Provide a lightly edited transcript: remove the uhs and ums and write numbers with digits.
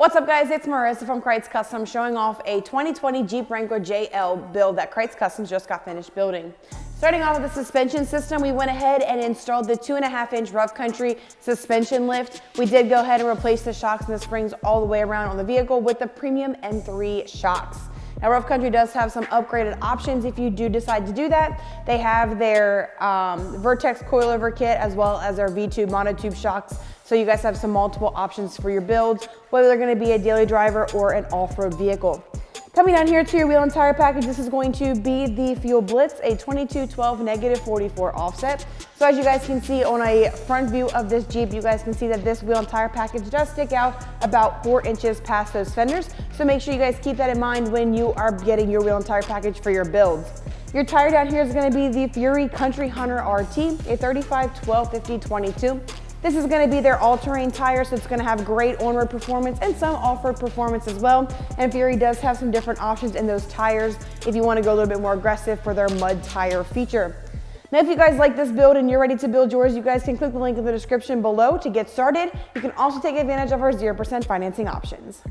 What's up guys, it's Marissa from Krietz Custom showing off a 2020 Jeep Wrangler JL build that Krietz Customs just got finished building. Starting off with the suspension system, we went ahead and installed the 2.5-inch rough country suspension lift. We did go ahead and replace the shocks and the springs all the way around on the vehicle with the premium M3 shocks. Now, Rough Country does have some upgraded options if you do decide to do that. They have their Vertex coilover kit as well as their V-tube monotube shocks. So you guys have some multiple options for your builds, whether they're gonna be a daily driver or an off-road vehicle. Coming down here to your wheel and tire package, this is going to be the Fuel Blitz, a 2212 -44 offset. So as you guys can see on a front view of this Jeep, you guys can see that this wheel and tire package does stick out about 4 inches past those fenders. So make sure you guys keep that in mind when you are getting your wheel and tire package for your builds. Your tire down here is gonna be the Fury Country Hunter RT, a 35/12/50/22. This is gonna be their all-terrain tire, so it's gonna have great on-road performance and some off-road performance as well. And Fury does have some different options in those tires if you wanna go a little bit more aggressive for their mud tire feature. Now, if you guys like this build and you're ready to build yours, you guys can click the link in the description below to get started. You can also take advantage of our 0% financing options.